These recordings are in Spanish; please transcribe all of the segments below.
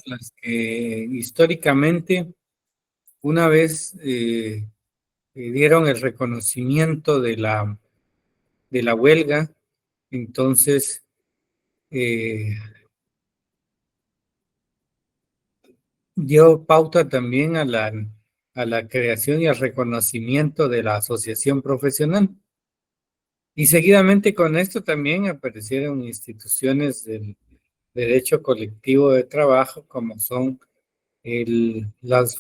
las que históricamente una vez dieron el reconocimiento de la huelga, entonces dio pauta también a la creación y al reconocimiento de la asociación profesional. Y seguidamente con esto también aparecieron instituciones del derecho colectivo de trabajo, como son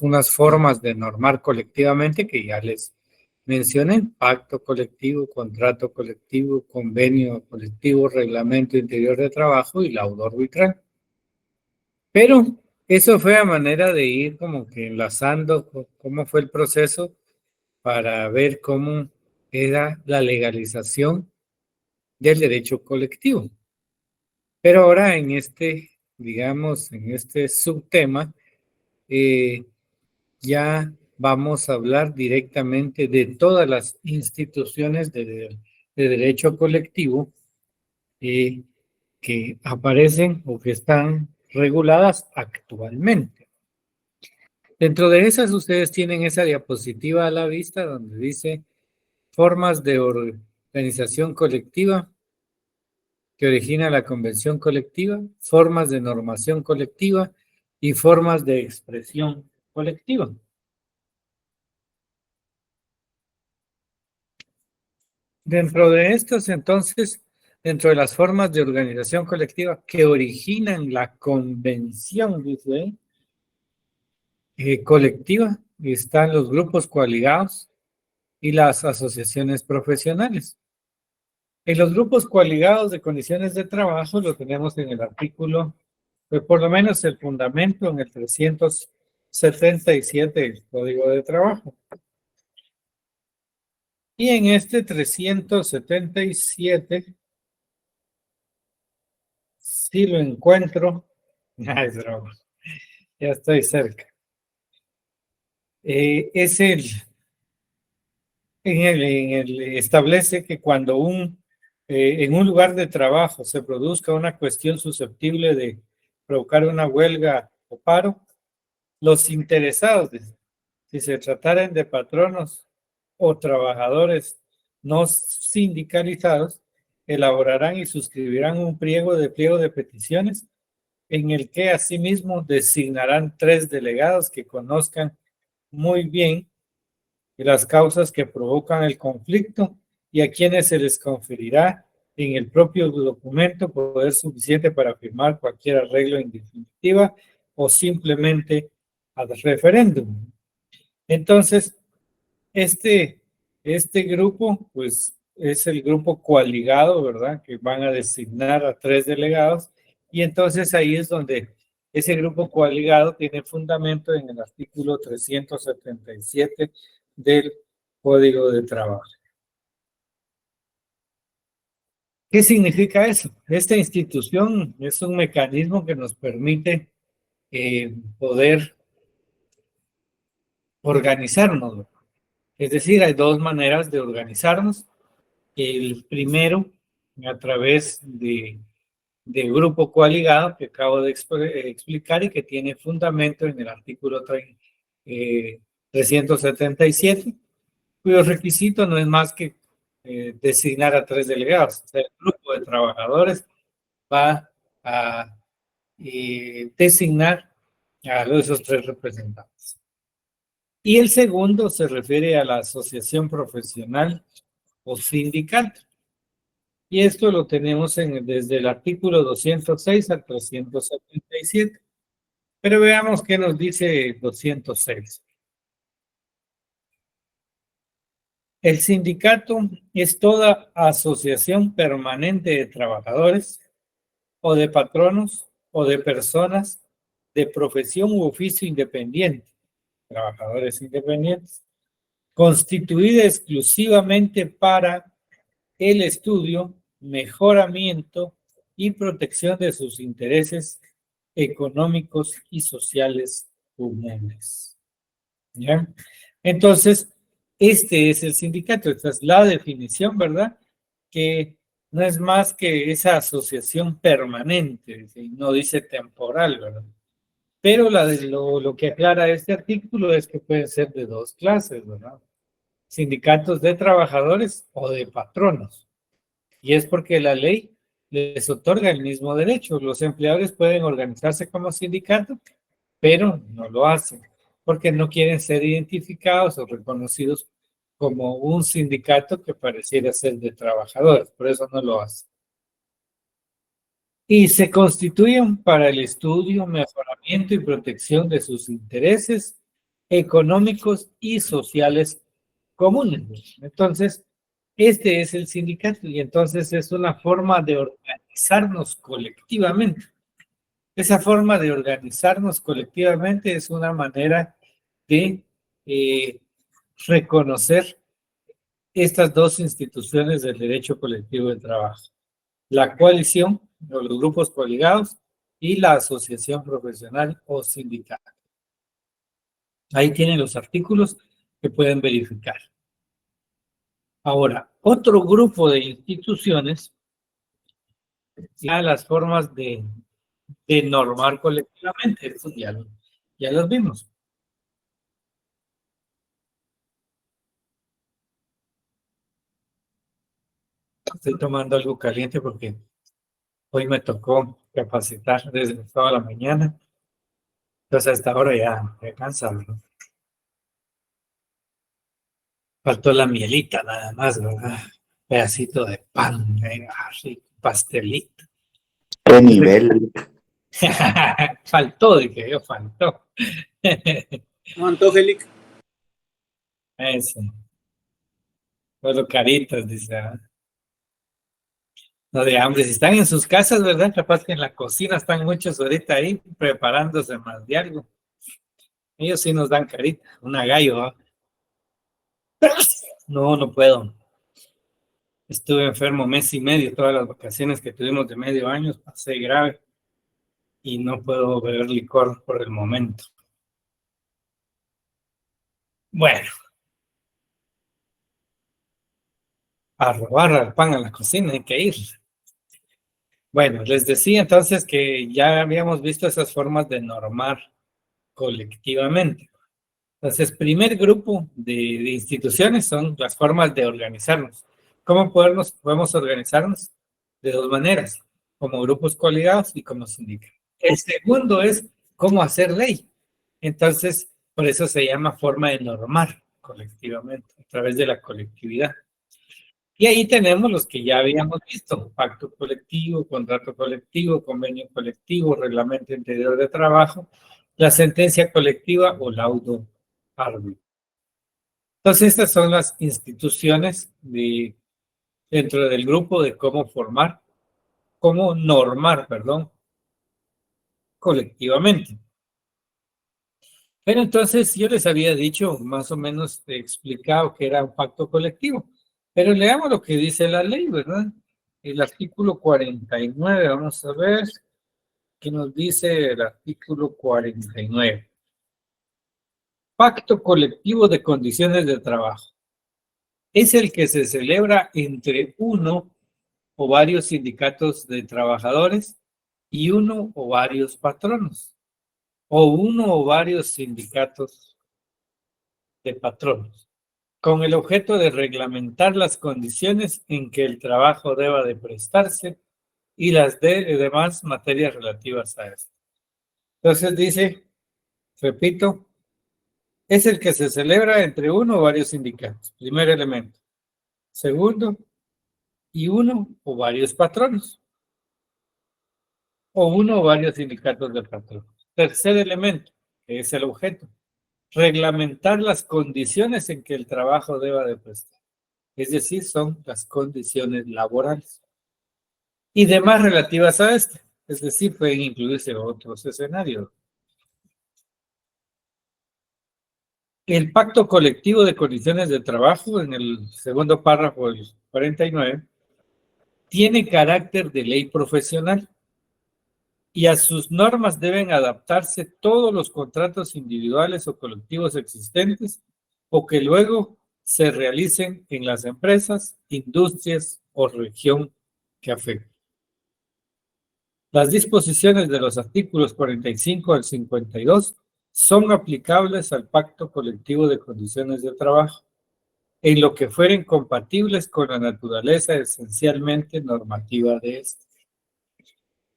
unas formas de normar colectivamente que ya les mencioné: pacto colectivo, contrato colectivo, convenio colectivo, reglamento interior de trabajo y laudo arbitral. Pero eso fue a manera de ir como que enlazando cómo fue el proceso para ver cómo era la legalización del derecho colectivo. Pero ahora en este, digamos, en este subtema, ya vamos a hablar directamente de todas las instituciones de derecho colectivo que aparecen o que están reguladas actualmente. Dentro de esas, ustedes tienen esa diapositiva a la vista donde dice formas de organización colectiva que origina la convención colectiva, formas de normación colectiva y formas de expresión colectiva. Dentro de estos, entonces, dentro de las formas de organización colectiva que originan la convención, dice, colectiva, están los grupos coaligados y las asociaciones profesionales. En los grupos coaligados de condiciones de trabajo lo tenemos en el artículo, pues por lo menos el fundamento en el 377 del Código de Trabajo. Y en este 377, si lo encuentro, ay, broma, ya estoy cerca. Es establece que cuando en un lugar de trabajo se produzca una cuestión susceptible de provocar una huelga o paro, los interesados, si se trataren de patronos o trabajadores no sindicalizados, elaborarán y suscribirán un pliego de peticiones en el que asimismo designarán 3 delegados que conozcan muy bien las causas que provocan el conflicto y a quienes se les conferirá en el propio documento poder suficiente para firmar cualquier arreglo en definitiva o simplemente al referéndum. Entonces, este grupo, pues, es el grupo coaligado, ¿verdad? Que van a designar a 3 delegados, y entonces ahí es donde ese grupo coaligado tiene fundamento en el artículo 377 del Código de Trabajo. ¿Qué significa eso? Esta institución es un mecanismo que nos permite poder organizarnos. Es decir, hay 2 maneras de organizarnos. El primero, a través de grupo coaligado, que acabo de explicar y que tiene fundamento en el artículo 377, cuyo requisito no es más que designar a 3 delegados. O sea, el grupo de trabajadores va a designar a esos 3 representantes. Y el segundo se refiere a la asociación profesional o sindical. Y esto lo tenemos desde el artículo 206 al 377. Pero veamos qué nos dice 206. El sindicato es toda asociación permanente de trabajadores o de patronos o de personas de profesión u oficio independiente, trabajadores independientes, constituida exclusivamente para el estudio, mejoramiento y protección de sus intereses económicos y sociales comunes. ¿Ya? Entonces, este es el sindicato, esta es la definición, ¿verdad? Que no es más que esa asociación permanente, no dice temporal, ¿verdad? Pero lo que aclara este artículo es que pueden ser de dos clases, ¿verdad? Sindicatos de trabajadores o de patronos. Y es porque la ley les otorga el mismo derecho. Los empleadores pueden organizarse como sindicato, pero no lo hacen porque no quieren ser identificados o reconocidos como un sindicato que pareciera ser de trabajadores. Por eso no lo hacen. Y se constituyen para el estudio, mejoramiento y protección de sus intereses económicos y sociales comunes. Entonces, este es el sindicato y entonces es una forma de organizarnos colectivamente. Esa forma de organizarnos colectivamente es una manera de eh, reconocer estas dos instituciones del derecho colectivo de trabajo: la coalición o los grupos coligados y la asociación profesional o sindical. Ahí tienen los artículos que pueden verificar. Ahora, otro grupo de instituciones, ya las formas de normar colectivamente, eso ya los vimos. Estoy tomando algo caliente porque hoy me tocó capacitar desde toda la mañana, entonces hasta ahora ya cansado, ¿no? Faltó la mielita nada más, ¿verdad? Pedacito de pan, así, pastelito. ¿Qué nivel? Faltó, dije yo, faltó. No, Angélica. Eso, solo caritas, dice. No de hambre, si están en sus casas, ¿verdad? Capaz que en la cocina están muchos ahorita ahí preparándose más de algo. Ellos sí nos dan carita, una gallo, ¿va? No, no puedo. Estuve enfermo mes y medio, todas las vacaciones que tuvimos de medio año, pasé grave y no puedo beber licor por el momento. Bueno, a robar al pan a la cocina hay que ir. Bueno, les decía entonces que ya habíamos visto esas formas de normar colectivamente. Entonces, primer grupo de instituciones son las formas de organizarnos. ¿Cómo podemos organizarnos? De dos maneras, como grupos coligados y como sindicatos. El segundo es cómo hacer ley. Entonces, por eso se llama forma de normar colectivamente, a través de la colectividad. Y ahí tenemos los que ya habíamos visto: pacto colectivo, contrato colectivo, convenio colectivo, reglamento interior de trabajo, la sentencia colectiva o laudo árbitro. Entonces, estas son las instituciones dentro del grupo de cómo normar, perdón, colectivamente. Pero entonces yo les había dicho, más o menos explicado que era un pacto colectivo. Pero leamos lo que dice la ley, ¿verdad? El artículo 49, vamos a ver qué nos dice el artículo 49. Pacto colectivo de condiciones de trabajo. Es el que se celebra entre uno o varios sindicatos de trabajadores y uno o varios patronos, o uno o varios sindicatos de patronos, con el objeto de reglamentar las condiciones en que el trabajo deba de prestarse y las demás materias relativas a esto. Entonces dice, repito, es el que se celebra entre uno o varios sindicatos, primer elemento. Segundo, y uno o varios patronos, o uno o varios sindicatos de patronos. Tercer elemento, que es el objeto: reglamentar las condiciones en que el trabajo deba de prestar. Es decir, son las condiciones laborales. Y demás relativas a este. Es decir, pueden incluirse otros escenarios. El pacto colectivo de condiciones de trabajo, en el segundo párrafo del 49, tiene carácter de ley profesional y a sus normas deben adaptarse todos los contratos individuales o colectivos existentes o que luego se realicen en las empresas, industrias o región que afecten. Las disposiciones de los artículos 45 al 52 son aplicables al pacto colectivo de condiciones de trabajo, en lo que fueren compatibles con la naturaleza esencialmente normativa de este.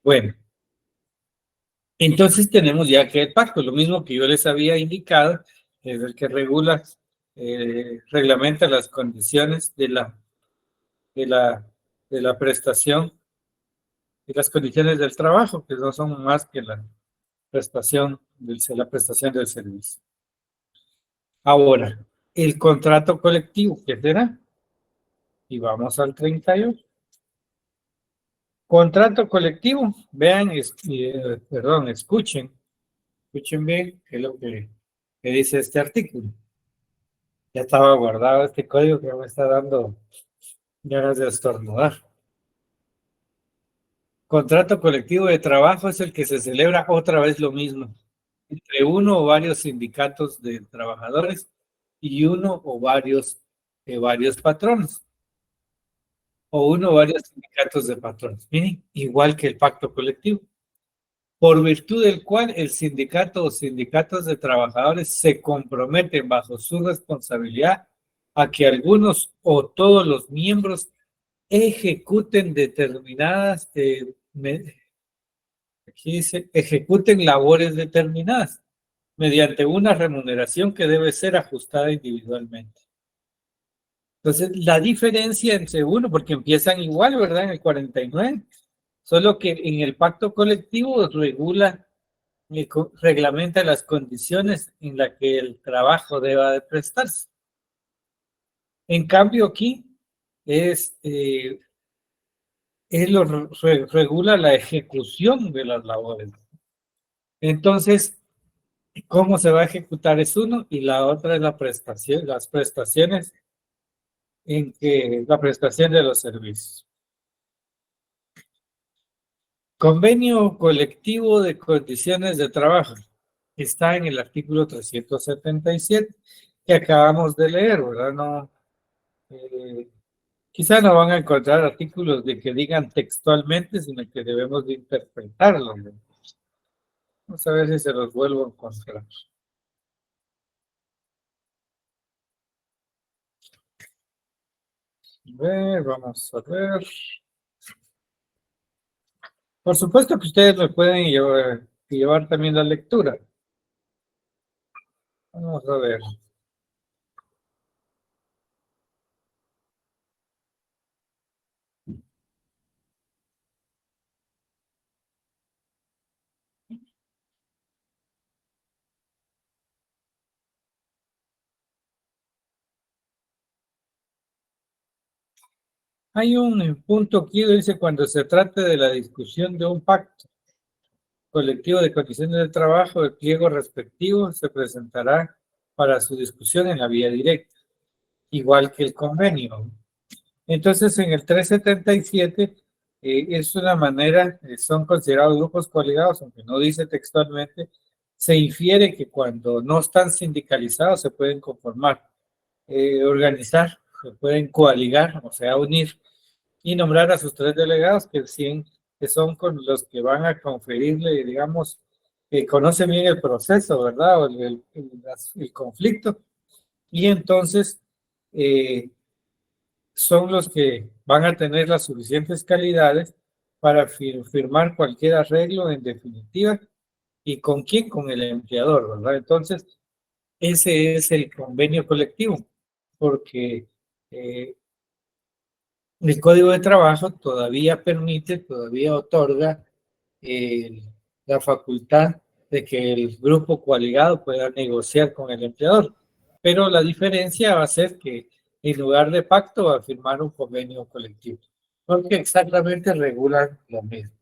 Bueno, entonces tenemos ya que el pacto, lo mismo que yo les había indicado, es el que regula, reglamenta las condiciones de la prestación y las condiciones del trabajo, que no son más que la prestación del servicio. Ahora, el contrato colectivo, ¿qué será? Y vamos al 38. Contrato colectivo, vean, escuchen bien qué es lo que dice este artículo. Ya estaba guardado este código que me está dando ganas de estornudar. Contrato colectivo de trabajo es el que se celebra otra vez lo mismo, entre uno o varios sindicatos de trabajadores y uno o varios patronos, o uno o varios sindicatos de patrones. Miren, igual que el pacto colectivo, por virtud del cual el sindicato o sindicatos de trabajadores se comprometen bajo su responsabilidad a que algunos o todos los miembros ejecuten determinadas, aquí dice, ejecuten labores determinadas mediante una remuneración que debe ser ajustada individualmente. Entonces, la diferencia entre uno, porque empiezan igual, ¿verdad? En el 49, solo que en el pacto colectivo reglamenta las condiciones en las que el trabajo deba de prestarse. En cambio, aquí regula la ejecución de las labores. Entonces, cómo se va a ejecutar es uno y la otra es la prestación, las prestaciones la prestación de los servicios. Convenio colectivo de condiciones de trabajo. Está en el artículo 377 que acabamos de leer, ¿verdad? No, quizá no van a encontrar artículos de que digan textualmente, sino que debemos de interpretarlo, ¿no? Vamos a ver si se los vuelvo a encontrar. Vamos a ver. Por supuesto que ustedes me pueden llevar también la lectura. Vamos a ver. Hay un punto aquí, dice, cuando se trate de la discusión de un pacto colectivo de condiciones de trabajo, el pliego respectivo se presentará para su discusión en la vía directa, igual que el convenio. Entonces, en el 377 es una manera, son considerados grupos colegiados, aunque no dice textualmente, se infiere que cuando no están sindicalizados se pueden conformar, organizar, se pueden coaligar, o sea, unir y nombrar a sus 3 delegados que son con los que van a conferirle, digamos, que conocen bien el proceso, ¿verdad? O el conflicto. Y entonces son los que van a tener las suficientes calidades para firmar cualquier arreglo en definitiva. ¿Y con quién? Con el empleador, ¿verdad? Entonces, ese es el convenio colectivo, porque el Código de Trabajo todavía otorga la facultad de que el grupo coaligado pueda negociar con el empleador. Pero la diferencia va a ser que en lugar de pacto va a firmar un convenio colectivo, porque exactamente regulan lo mismo.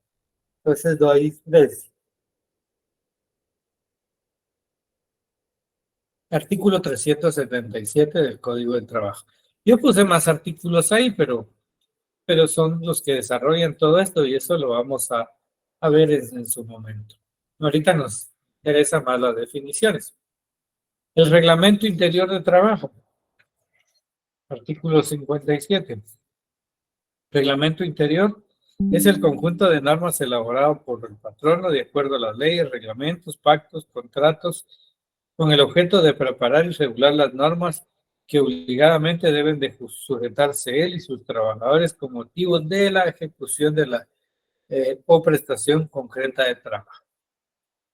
Entonces no hay diferencia. Artículo 377 del Código del Trabajo. Yo puse más artículos ahí, pero son los que desarrollan todo esto y eso lo vamos a ver en su momento. Ahorita nos interesan más las definiciones. El reglamento interior de trabajo, artículo 57. Reglamento interior Es el conjunto de normas elaborado por el patrono de acuerdo a las leyes, reglamentos, pactos, contratos, con el objeto de preparar y regular las normas que obligadamente deben de sujetarse él y sus trabajadores con motivo de la ejecución de la o prestación concreta de trabajo.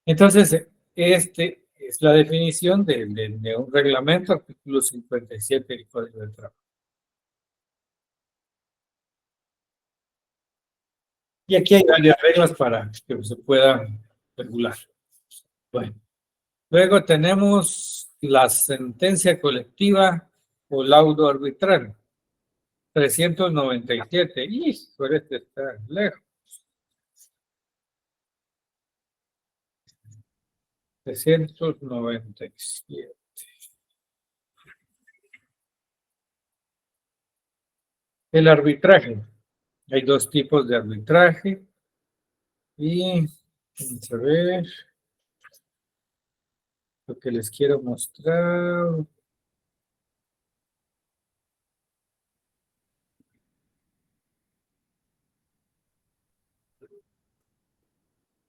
Entonces, este es la definición de un reglamento, artículo 57 del Código de Trabajo. Y aquí hay varias reglas para que se puedan regular. Bueno, luego tenemos la sentencia colectiva o laudo arbitral, 397. Y este está lejos. 397. El arbitraje. Hay dos tipos de arbitraje. Y vamos a ver lo que les quiero mostrar.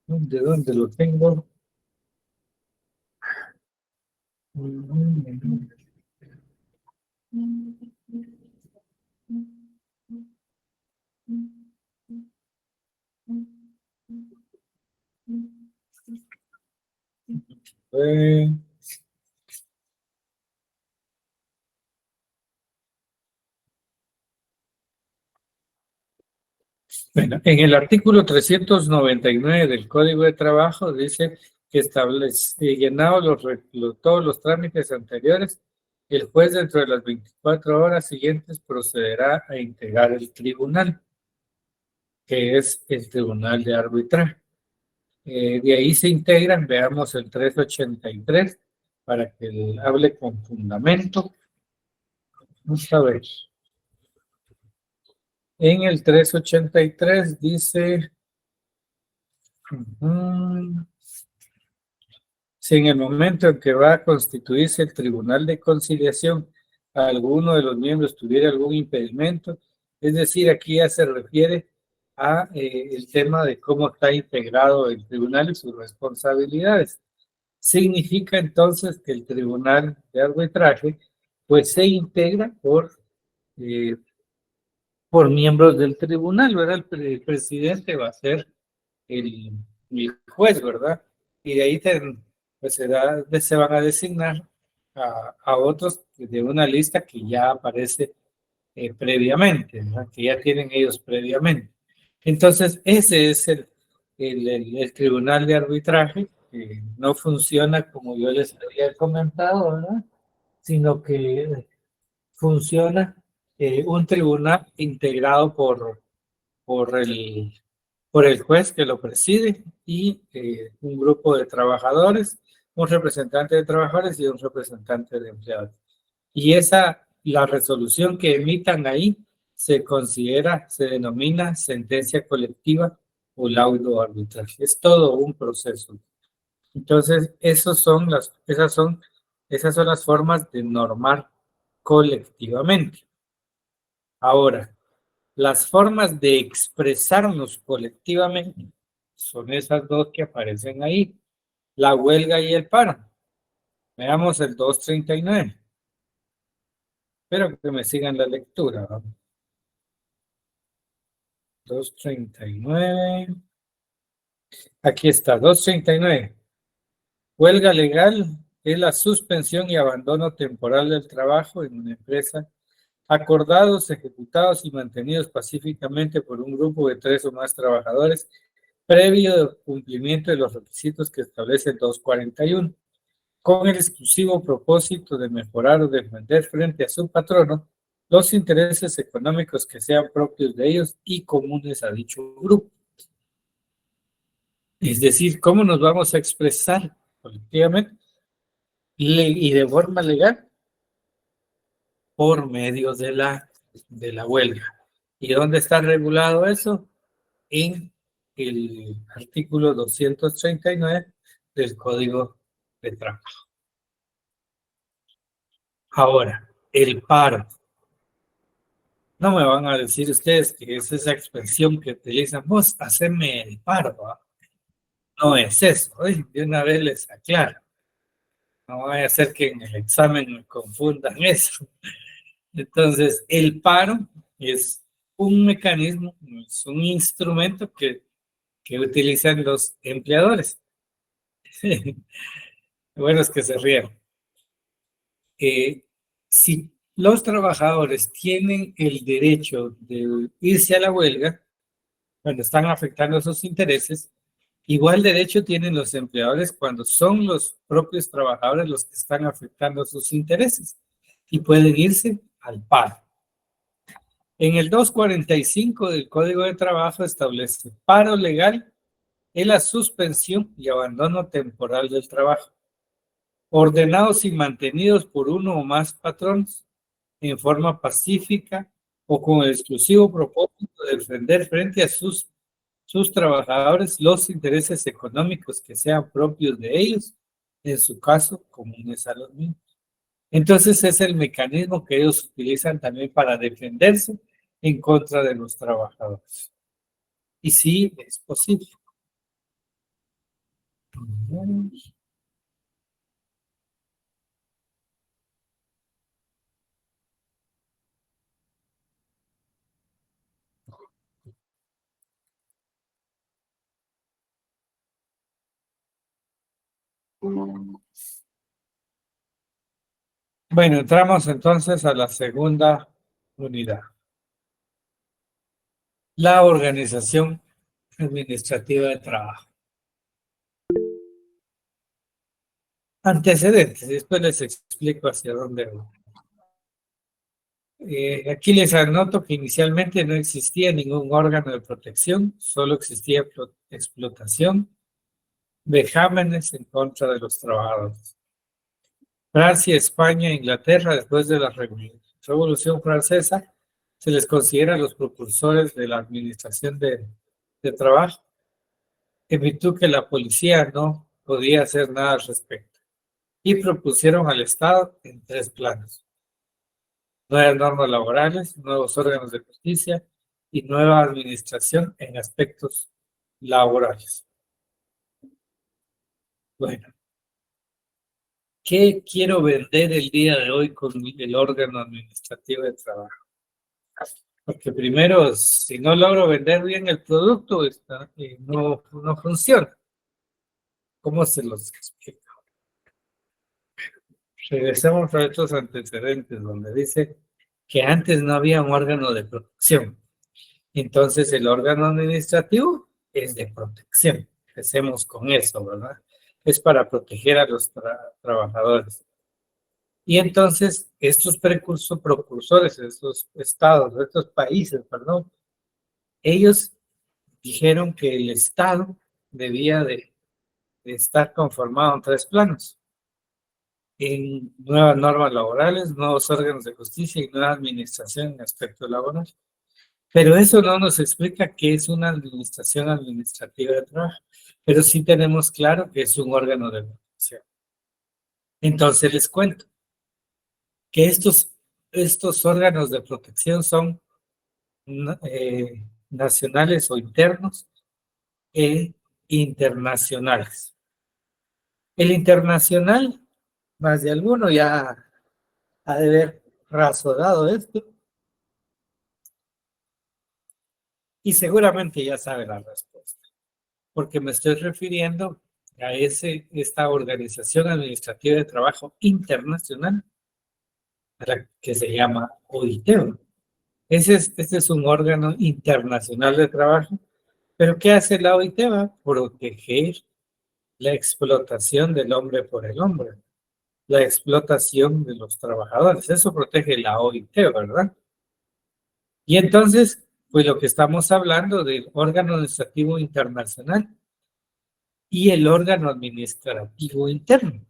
¿De dónde lo tengo? Eh, Bueno, en el artículo 399 del Código de Trabajo dice que establece, llenado todos los trámites anteriores, el juez dentro de las 24 horas siguientes procederá a integrar el tribunal, que es el tribunal de arbitraje. De ahí se integran, veamos el 383, para que hable con fundamento. Vamos a ver. En el 383 dice... Si en el momento en que va a constituirse el Tribunal de Conciliación, alguno de los miembros tuviera algún impedimento, es decir, aquí ya se refiere a el tema de cómo está integrado el tribunal y sus responsabilidades. Significa entonces que el Tribunal de Arbitraje pues se integra por miembros del tribunal, ¿verdad? El presidente va a ser el juez, ¿verdad? Y de ahí pues se van a designar a otros de una lista que ya aparece previamente, ¿verdad? Que ya tienen ellos previamente. Entonces, ese es el tribunal de arbitraje, que no funciona como yo les había comentado, ¿verdad? Sino que funciona un tribunal integrado por por el juez que lo preside y un grupo de trabajadores, un representante de trabajadores y un representante de empleados. Y la resolución que emitan ahí se denomina sentencia colectiva o laudo arbitral. Es todo un proceso. Entonces, esas son las formas de normar colectivamente. Ahora, las formas de expresarnos colectivamente son esas dos que aparecen ahí, la huelga y el paro. Veamos el 239. Espero que me sigan la lectura. 239. Aquí está, 239. Huelga legal es la suspensión y abandono temporal del trabajo en una empresa acordados, ejecutados y mantenidos pacíficamente por un grupo de 3 o más trabajadores, previo cumplimiento de los requisitos que establece el 241, con el exclusivo propósito de mejorar o defender frente a su patrono los intereses económicos que sean propios de ellos y comunes a dicho grupo. Es decir, ¿cómo nos vamos a expresar colectivamente y de forma legal? Por medio de la huelga. ¿Y dónde está regulado eso? En el artículo 239 del Código de Trabajo. Ahora, el paro. No me van a decir ustedes que es esa expresión que utilizan, vos haceme el paro, ¿va? No es eso, ¿eh? De una vez les aclaro. No vaya a ser que en el examen me confundan eso. Entonces, el paro es un mecanismo, es un instrumento que utilizan los empleadores. Bueno, es que se ríen. Si los trabajadores tienen el derecho de irse a la huelga cuando están afectando sus intereses, igual derecho tienen los empleadores cuando son los propios trabajadores los que están afectando sus intereses y pueden irse al paro. En el 245 del Código de Trabajo establece paro legal es la suspensión y abandono temporal del trabajo, ordenados y mantenidos por uno o más patrones en forma pacífica o con el exclusivo propósito de defender frente a sus trabajadores los intereses económicos que sean propios de ellos, en su caso, comunes a los mismos. Entonces es el mecanismo que ellos utilizan también para defenderse en contra de los trabajadores. Y sí, es posible. Bueno, entramos entonces a la segunda unidad. La organización administrativa de trabajo. Antecedentes, después les explico hacia dónde voy. Aquí les anoto que inicialmente no existía ningún órgano de protección, solo existía explotación, vejámenes en contra de los trabajadores. Francia, España e Inglaterra, después de la Revolución Francesa, se les considera los propulsores de la administración de trabajo, en virtud que la policía no podía hacer nada al respecto, y propusieron al Estado en 3 planos: nuevas normas laborales, nuevos órganos de justicia y nueva administración en aspectos laborales. Bueno, ¿qué quiero vender el día de hoy con el órgano administrativo de trabajo? Porque primero, si no logro vender bien el producto, no funciona. ¿Cómo se los explico? Regresemos a estos antecedentes donde dice que antes no había un órgano de protección. Entonces el órgano administrativo es de protección. Empecemos con eso, ¿verdad? Es para proteger a los trabajadores. Y entonces estos propulsores, estos estados, estos países, perdón, ellos dijeron que el Estado debía de estar conformado en 3 planos: en nuevas normas laborales, nuevos órganos de justicia y nueva administración en aspecto laboral. Pero eso no nos explica qué es una administración administrativa de trabajo, pero sí tenemos claro que es un órgano de protección. Entonces les cuento que estos órganos de protección son nacionales o internos e internacionales. El internacional, más de alguno ya ha de haber razonado esto y seguramente ya sabe la respuesta, porque me estoy refiriendo a esta organización administrativa de trabajo internacional, a la que se llama OIT. Este es un órgano internacional de trabajo, pero ¿qué hace la OIT? Proteger la explotación del hombre por el hombre, la explotación de los trabajadores. Eso protege la OIT, ¿verdad? Y entonces, pues lo que estamos hablando del órgano administrativo internacional y el órgano administrativo interno.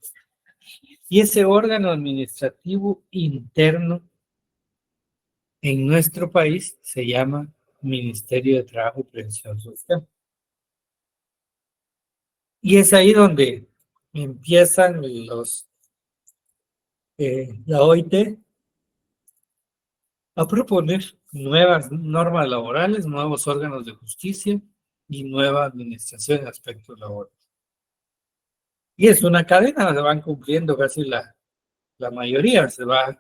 Y ese órgano administrativo interno en nuestro país se llama Ministerio de Trabajo y Previsión Social. Y es ahí donde empiezan la OIT a proponer nuevas normas laborales, nuevos órganos de justicia y nueva administración en aspectos laborales. Y es una cadena, se van cumpliendo casi la mayoría, se va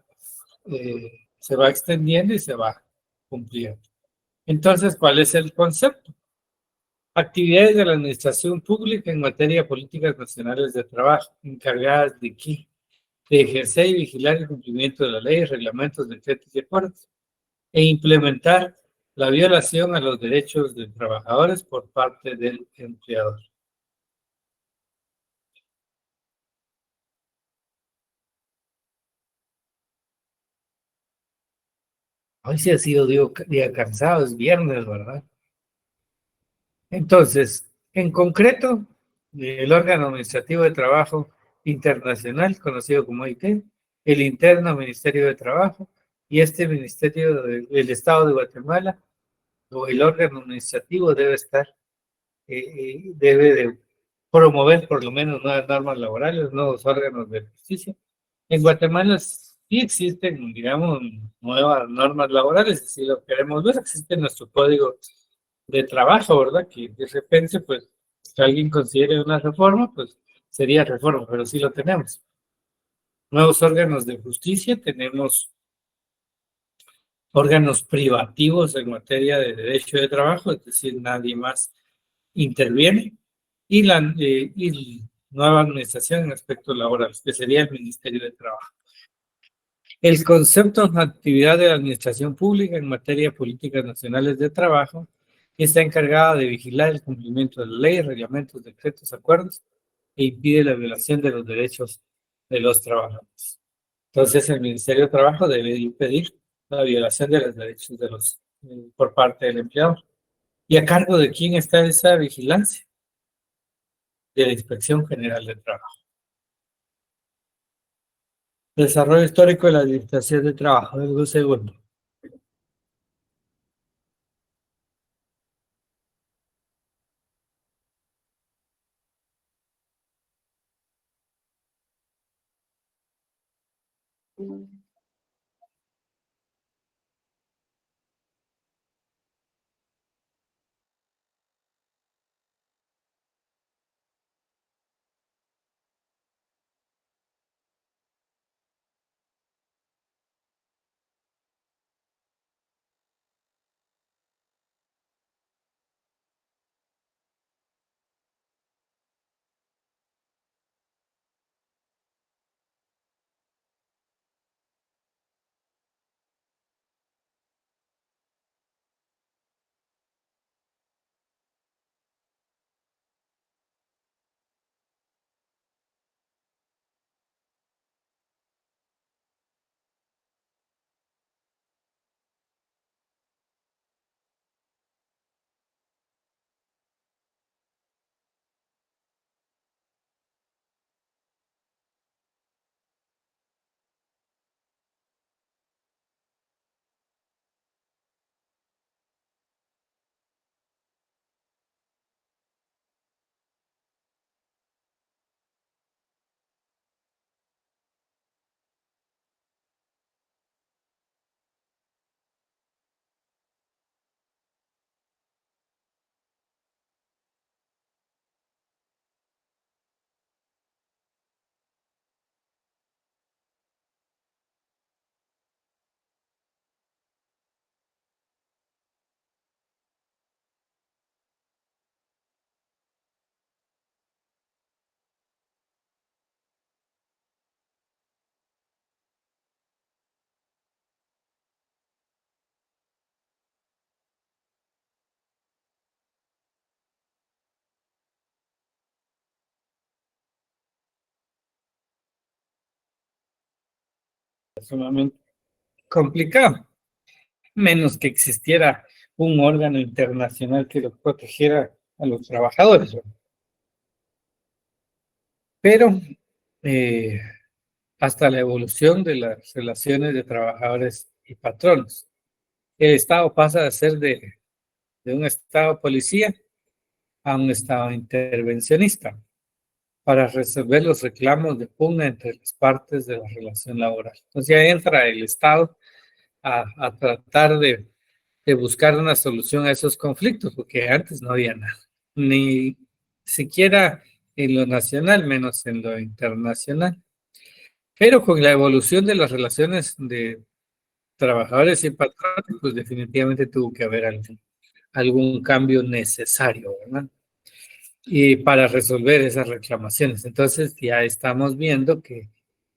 extendiendo y se va cumpliendo. Entonces, ¿cuál es el concepto? Actividades de la administración pública en materia de políticas nacionales de trabajo, encargadas de qué? De ejercer y vigilar el cumplimiento de la ley, reglamentos, decretos y acuerdos, e implementar la violación a los derechos de trabajadores por parte del empleador. Hoy sí ha sido día cansado, es viernes, ¿verdad? Entonces, en concreto, el órgano administrativo de trabajo internacional, conocido como OIT, el interno Ministerio de Trabajo y este Ministerio del Estado de Guatemala, o el órgano administrativo debe de promover por lo menos nuevas normas laborales, nuevos órganos de justicia. En Guatemala sí existen, digamos, nuevas normas laborales, si lo queremos ver, existe nuestro código de trabajo, ¿verdad? Que de repente, pues, si alguien considere una reforma, pues sería reforma, pero sí lo tenemos. Nuevos órganos de justicia, tenemos órganos privativos en materia de derecho de trabajo, es decir, nadie más interviene, y y nueva administración en aspectos laborales, que sería el Ministerio de Trabajo. El concepto de actividad de la administración pública en materia de políticas nacionales de trabajo está encargada de vigilar el cumplimiento de las leyes, reglamentos, decretos, acuerdos e impide la violación de los derechos de los trabajadores. Entonces, el Ministerio de Trabajo debe impedir la violación de los derechos por parte del empleador. ¿Y a cargo de quién está esa vigilancia? De la Inspección General de Trabajo. Desarrollo histórico de la Administración de Trabajo, un segundo. Sumamente complicado, menos que existiera un órgano internacional que lo protegiera a los trabajadores. Pero eh, hasta la evolución de las relaciones de trabajadores y patronos, el Estado pasa de ser de un Estado policía a un Estado intervencionista para resolver los reclamos de pugna entre las partes de la relación laboral. Entonces ya entra el Estado a tratar de buscar una solución a esos conflictos, porque antes no había nada, ni siquiera en lo nacional, menos en lo internacional. Pero con la evolución de las relaciones de trabajadores y patrones, pues definitivamente tuvo que haber algún cambio necesario, ¿verdad? Y para resolver esas reclamaciones. Entonces ya estamos viendo que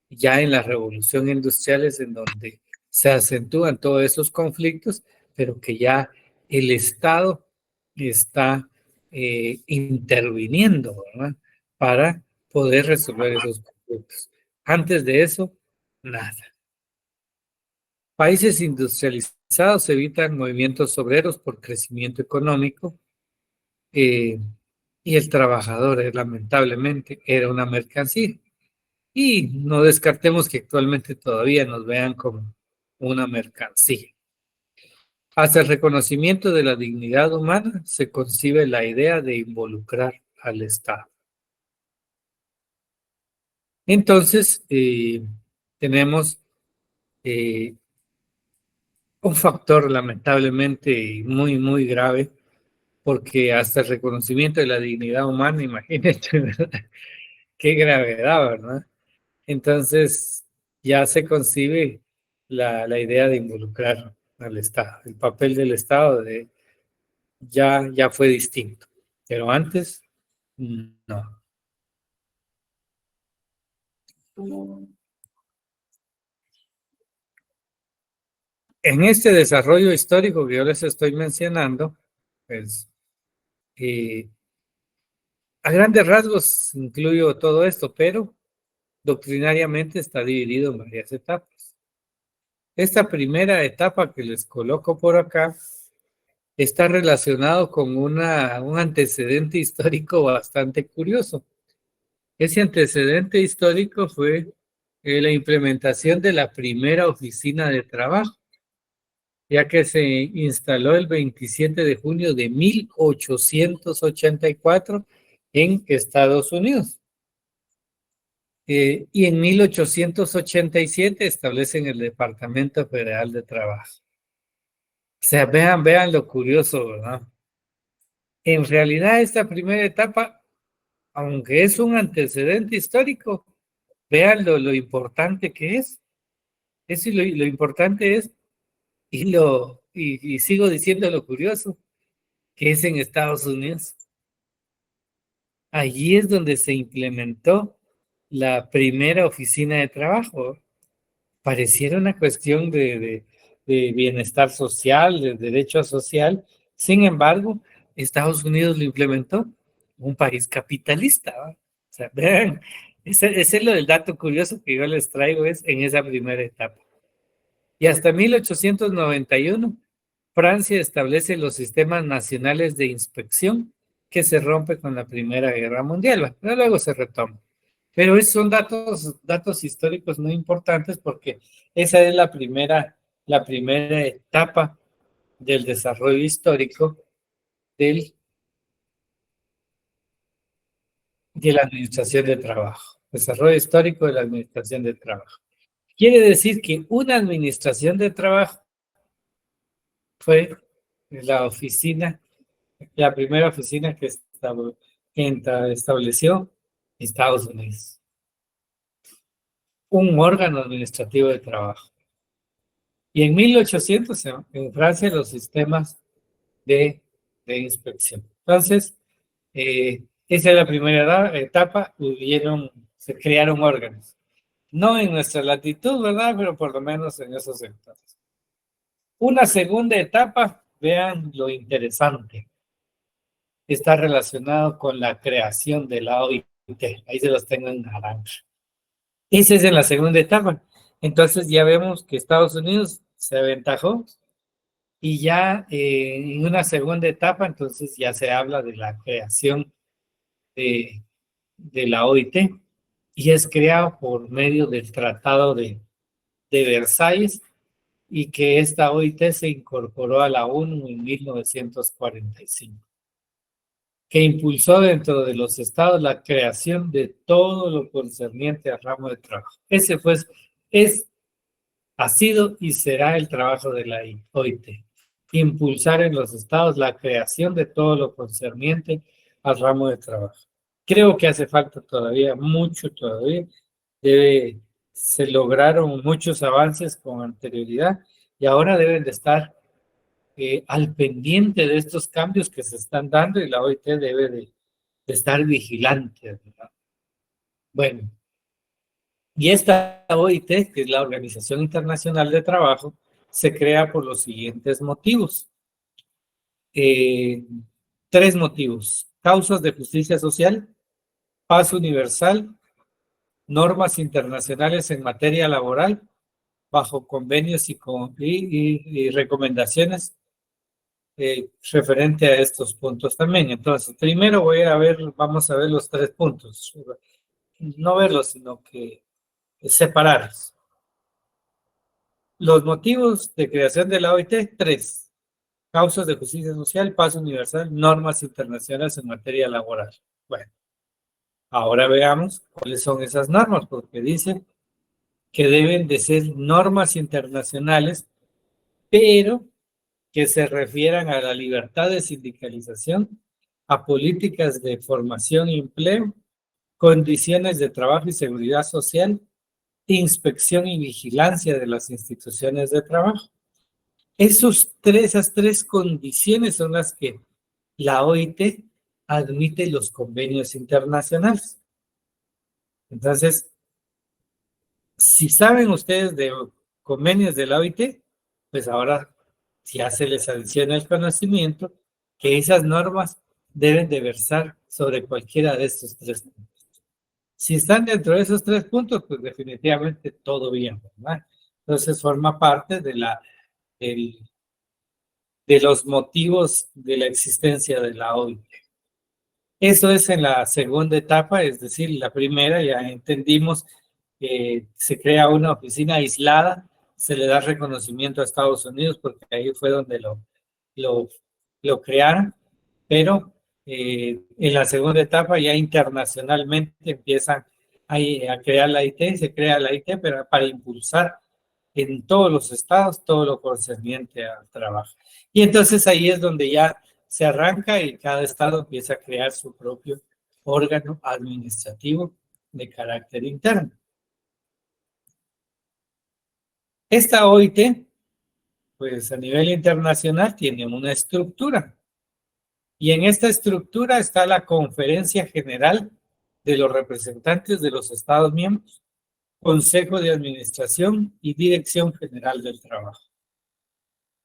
ya en la revolución industrial es en donde se acentúan todos esos conflictos, pero que ya el Estado está interviniendo, ¿verdad? Para poder resolver esos conflictos. Antes de eso, nada. Países industrializados evitan movimientos obreros por crecimiento económico y el trabajador, lamentablemente, era una mercancía. Y no descartemos que actualmente todavía nos vean como una mercancía. Hasta el reconocimiento de la dignidad humana se concibe la idea de involucrar al Estado. Entonces, tenemos un factor lamentablemente muy, muy grave, porque hasta el reconocimiento de la dignidad humana, imagínate, ¿verdad? Qué gravedad, ¿verdad? Entonces, ya se concibe la idea de involucrar al Estado. El papel del Estado ya fue distinto, pero antes, no. En este desarrollo histórico que yo les estoy mencionando, pues, eh, a grandes rasgos incluyo todo esto, pero doctrinariamente está dividido en varias etapas. Esta primera etapa que les coloco por acá está relacionado con un antecedente histórico bastante curioso. Ese antecedente histórico fue la implementación de la primera oficina de trabajo, ya que se instaló el 27 de junio de 1884 en Estados Unidos. Y en 1887 establecen el Departamento Federal de Trabajo. O sea, vean lo curioso, ¿verdad? En realidad, esta primera etapa, aunque es un antecedente histórico, vean lo importante que es. Eso y lo importante es, y sigo diciendo lo curioso, que es en Estados Unidos. Allí es donde se implementó la primera oficina de trabajo. Pareciera una cuestión de bienestar social, de derecho social. Sin embargo, Estados Unidos lo implementó, un país capitalista, ¿va? O sea, vean, ese es lo del dato curioso que yo les traigo, es en esa primera etapa. Y hasta 1891, Francia establece los sistemas nacionales de inspección que se rompe con la Primera Guerra Mundial, pero luego se retoma. Pero esos son datos históricos muy importantes porque esa es la primera etapa del desarrollo histórico de la administración de trabajo. Desarrollo histórico de la administración de trabajo. Quiere decir que una administración de trabajo fue la oficina, la primera oficina que estableció Estados Unidos. Un órgano administrativo de trabajo. Y en 1800 en Francia los sistemas de inspección. Entonces, esa es la primera etapa, se crearon órganos. No en nuestra latitud, ¿verdad? Pero por lo menos en esos sectores. Una segunda etapa, vean lo interesante, está relacionado con la creación de la OIT. Ahí se los tengo en naranja. Esa es en la segunda etapa. Entonces ya vemos que Estados Unidos se aventajó y ya en una segunda etapa, entonces ya se habla de la creación de la OIT y es creado por medio del Tratado de Versalles y que esta OIT se incorporó a la ONU en 1945, que impulsó dentro de los estados la creación de todo lo concerniente al ramo de trabajo. Es ha sido y será el trabajo de la OIT. Impulsar en los estados la creación de todo lo concerniente al ramo de trabajo. Creo que hace falta todavía, mucho todavía. Se lograron muchos avances con anterioridad y ahora deben de estar al pendiente de estos cambios que se están dando y la OIT debe de estar vigilante, ¿verdad? Bueno, y esta OIT, que es la Organización Internacional de Trabajo, se crea por los siguientes motivos. 3 motivos: causas de justicia social, paz universal, normas internacionales en materia laboral, bajo convenios y recomendaciones referente a estos puntos también. Entonces, primero vamos a ver los 3 puntos. No verlos, sino que separarlos. Los motivos de creación de la OIT, 3. Causas de justicia social, paz universal, normas internacionales en materia laboral. Bueno, ahora veamos cuáles son esas normas, porque dice que deben de ser normas internacionales, pero que se refieran a la libertad de sindicalización, a políticas de formación y empleo, condiciones de trabajo y seguridad social, inspección y vigilancia de las instituciones de trabajo. Esas 3 condiciones son las que la OIT admite los convenios internacionales. Entonces, si saben ustedes de convenios de la OIT, pues ahora ya se les adiciona el conocimiento que esas normas deben de versar sobre cualquiera de estos 3 puntos. Si están dentro de esos 3 puntos, pues definitivamente todo bien, ¿verdad? Entonces forma parte de los motivos de la existencia de la OIT. Eso es en la segunda etapa, es decir, la primera ya entendimos que se crea una oficina aislada, se le da reconocimiento a Estados Unidos porque ahí fue donde lo crearon, pero en la segunda etapa ya internacionalmente empiezan a crear la IT, se crea la IT pero para impulsar en todos los estados todo lo concerniente al trabajo. Y entonces ahí es donde ya se arranca y cada estado empieza a crear su propio órgano administrativo de carácter interno. Esta OIT, pues a nivel internacional, tiene una estructura. Y en esta estructura está la Conferencia General de los Representantes de los Estados Miembros, Consejo de Administración y Dirección General del Trabajo.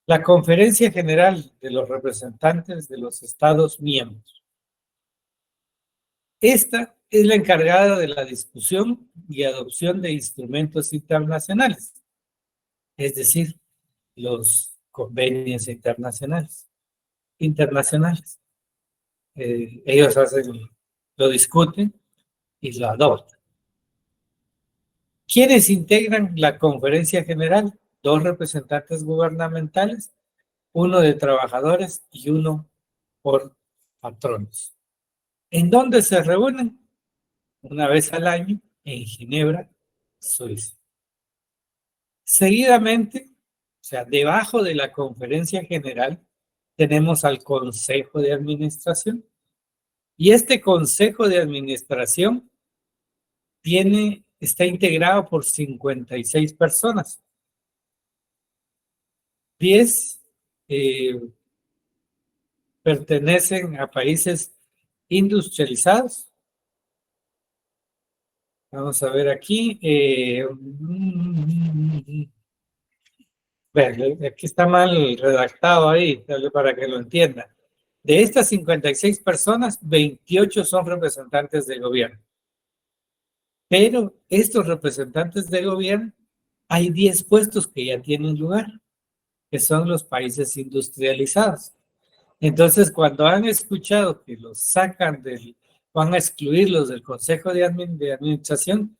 La Conferencia General de los Representantes de los Estados Miembros. Esta es la encargada de la discusión y adopción de instrumentos internacionales, es decir, los convenios internacionales. Ellos lo discuten y lo adoptan. ¿Quiénes integran la Conferencia General? 2 representantes gubernamentales, 1 de trabajadores y 1 por patronos. ¿En dónde se reúnen? Una vez al año en Ginebra, Suiza. Seguidamente, o sea, debajo de la Conferencia General, tenemos al Consejo de Administración. Y este Consejo de Administración está integrado por 56 personas. 10 pertenecen a países industrializados. Vamos a ver aquí. Aquí está mal redactado ahí, para que lo entiendan. De estas 56 personas, 28 son representantes del gobierno. Pero estos representantes del gobierno, hay 10 puestos que ya tienen lugar, que son los países industrializados. Entonces, cuando han escuchado que los sacan van a excluirlos del Consejo de Administración,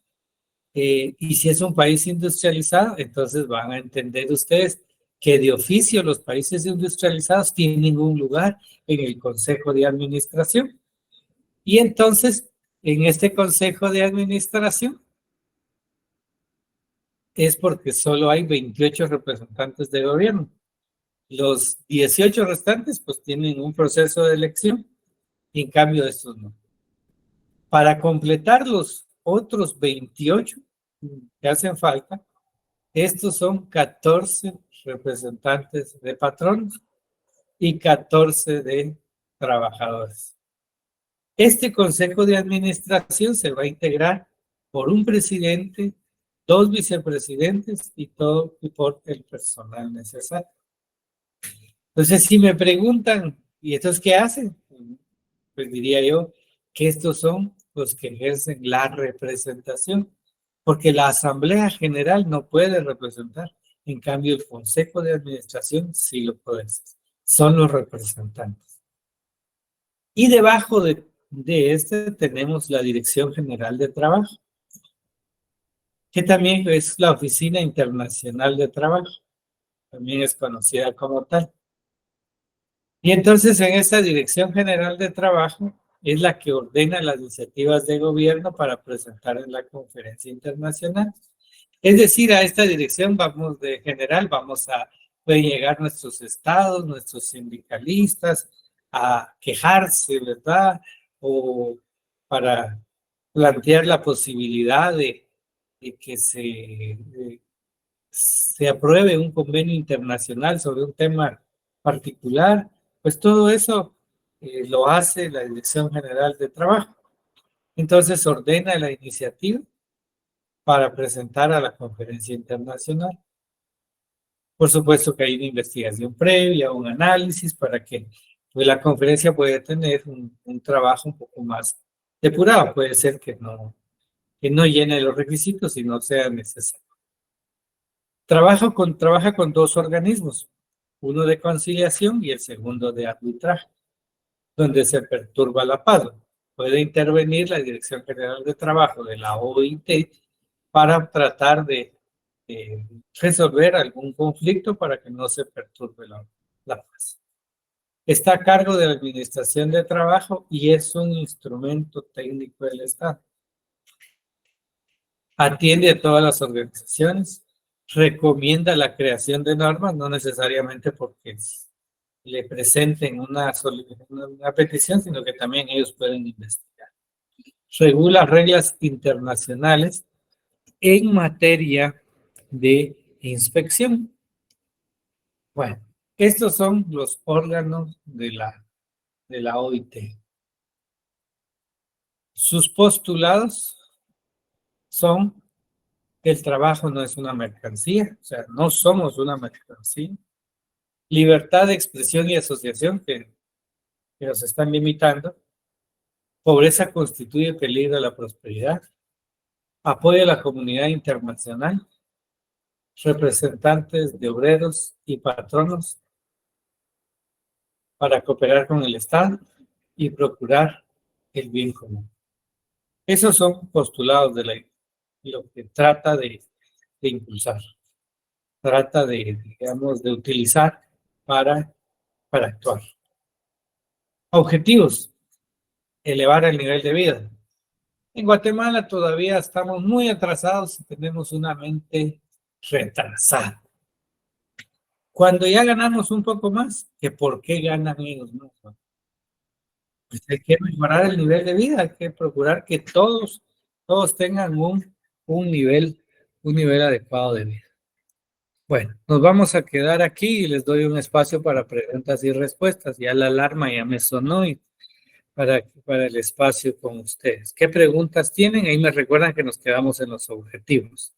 y si es un país industrializado, entonces van a entender ustedes que de oficio los países industrializados tienen un lugar en el Consejo de Administración. Y entonces, en este Consejo de Administración, es porque solo hay 28 representantes de gobierno. Los 18 restantes pues tienen un proceso de elección y en cambio estos no. Para completar los otros 28 que hacen falta, estos son 14 representantes de patronos y 14 de trabajadores. Este consejo de administración se va a integrar por un presidente, 2 vicepresidentes y todo y por el personal necesario. Entonces, si me preguntan, ¿y estos qué hacen? Pues diría yo que estos son los que ejercen la representación, porque la Asamblea General no puede representar, en cambio el Consejo de Administración sí lo puede hacer, son los representantes. Y debajo de este tenemos la Dirección General de Trabajo, que también es la Oficina Internacional de Trabajo, también es conocida como tal. Y entonces en esta Dirección General de Trabajo es la que ordena las iniciativas de gobierno para presentar en la conferencia internacional. Es decir, a esta dirección vamos de general, pueden llegar nuestros estados, nuestros sindicalistas a quejarse, ¿verdad? O para plantear la posibilidad de que se apruebe un convenio internacional sobre un tema particular, pues todo eso lo hace la Dirección General de Trabajo. Entonces ordena la iniciativa para presentar a la conferencia internacional. Por supuesto que hay una investigación previa, un análisis para que pues, la conferencia pueda tener un trabajo un poco más depurado. Puede ser que no llene los requisitos y no sea necesario. Trabaja con 2 organismos, uno de conciliación y el segundo de arbitraje, donde se perturba la paz. Puede intervenir la Dirección General de Trabajo de la OIT para tratar de resolver algún conflicto para que no se perturbe la paz. Está a cargo de la Administración de Trabajo y es un instrumento técnico del Estado. Atiende a todas las organizaciones, recomienda la creación de normas, no necesariamente porque le presenten una petición, sino que también ellos pueden investigar. Regula reglas internacionales en materia de inspección. Bueno, estos son los órganos de la OIT. Sus postulados son que el trabajo no es una mercancía, o sea, no somos una mercancía. Libertad de expresión y asociación que nos están limitando. Pobreza constituye peligro a la prosperidad. Apoyo a la comunidad internacional. Representantes de obreros y patronos para cooperar con el Estado y procurar el bien común. Esos son postulados de lo que trata de impulsar, trata digamos, de utilizar para actuar. Objetivos: elevar el nivel de vida. En Guatemala todavía estamos muy atrasados y tenemos una mente retrasada. Cuando ya ganamos un poco más, ¿que por qué ganan ellos más? Pues hay que mejorar el nivel de vida, hay que procurar que todos tengan un nivel adecuado de vida. Bueno, nos vamos a quedar aquí y les doy un espacio para preguntas y respuestas. Ya la alarma ya me sonó y para el espacio con ustedes. ¿Qué preguntas tienen? Ahí me recuerdan que nos quedamos en los objetivos.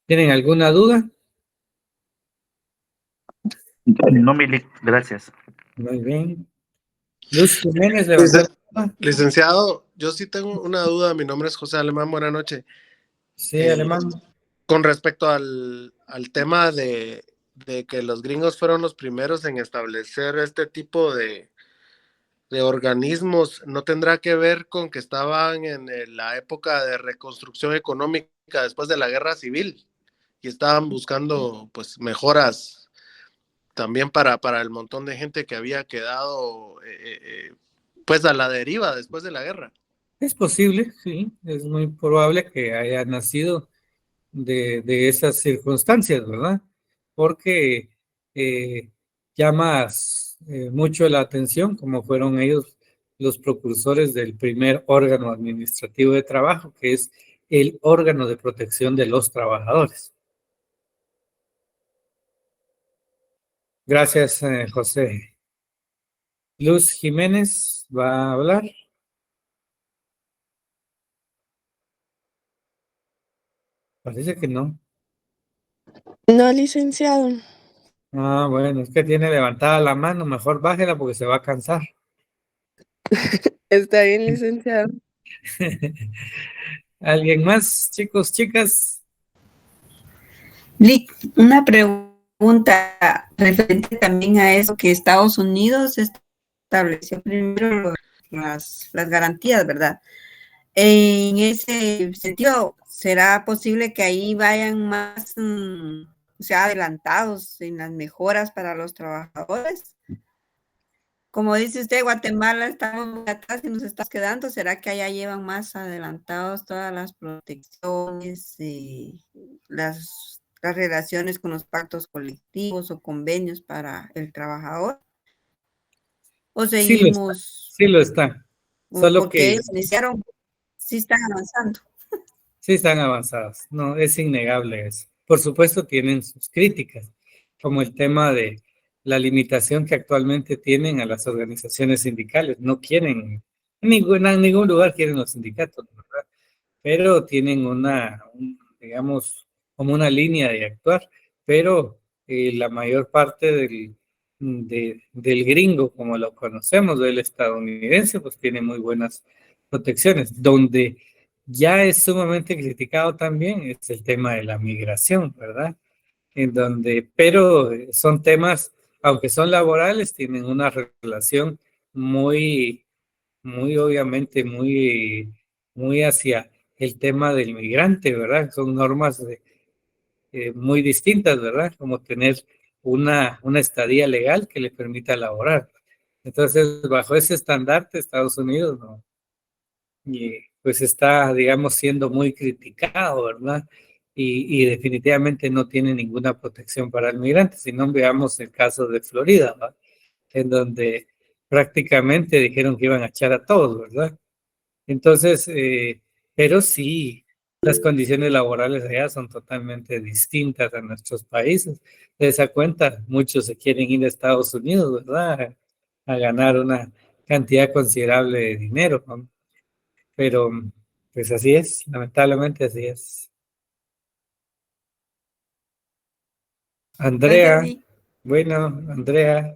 ¿Tienen alguna duda? No, Milik, gracias. Muy bien. Luz Jiménez, licenciado, yo sí tengo una duda. Mi nombre es José Alemán. Buenas noches. Sí, Alemán. Con respecto al tema de que los gringos fueron los primeros en establecer este tipo de organismos, ¿no tendrá que ver con que estaban en la época de reconstrucción económica después de la guerra civil y estaban buscando pues mejoras también para el montón de gente que había quedado pues a la deriva después de la guerra? Es posible, sí, es muy probable que haya nacido de esas circunstancias, ¿verdad? Porque llamas mucho la atención, como fueron ellos los precursores del primer órgano administrativo de trabajo, que es el órgano de protección de los trabajadores. Gracias, José. Luz Jiménez va a hablar. Parece que no. No, licenciado. Ah, bueno, es que tiene levantada la mano, mejor bájela porque se va a cansar. Está bien, licenciado. ¿Alguien más, chicos, chicas? Lick, una pregunta referente también a eso que Estados Unidos estableció primero las garantías, ¿verdad? En ese sentido, ¿será posible que ahí vayan más, o sea, adelantados en las mejoras para los trabajadores? Como dice usted, Guatemala estamos muy atrás y nos estamos quedando. ¿Será que allá llevan más adelantados todas las protecciones, las relaciones con los pactos colectivos o convenios para el trabajador? ¿O Sí lo está, seguimos, sí lo está. Solo porque que ellos iniciaron, sí están avanzando? sí están avanzados, no, es innegable eso. Por supuesto tienen sus críticas, como el tema de la limitación que actualmente tienen a las organizaciones sindicales. No quieren, en ningún lugar quieren los sindicatos, ¿verdad? Pero tienen digamos, como una línea de actuar, pero la mayor parte del gringo, como lo conocemos, del estadounidense, pues tiene muy buenas protecciones. Donde ya es sumamente criticado también es el tema de la migración, ¿verdad? En donde, pero son temas, aunque son laborales, tienen una relación muy obviamente, muy hacia el tema del migrante, ¿verdad? Son normas muy distintas, ¿verdad? Como tener una estadía legal que le permita laborar. Entonces, bajo ese estandarte, Estados Unidos, ¿no? Y pues está, digamos, siendo muy criticado, ¿verdad? Y definitivamente no tiene ninguna protección para el migrante. Si no, veamos el caso de Florida, ¿verdad? En donde prácticamente dijeron que iban a echar a todos, ¿verdad? Entonces, pero sí, las condiciones laborales allá son totalmente distintas a nuestros países. De esa cuenta, muchos se quieren ir a Estados Unidos, ¿verdad? A ganar una cantidad considerable de dinero, ¿no? Pero, pues así es, lamentablemente así es. Gracias, Andrea, Lick. bueno, Andrea.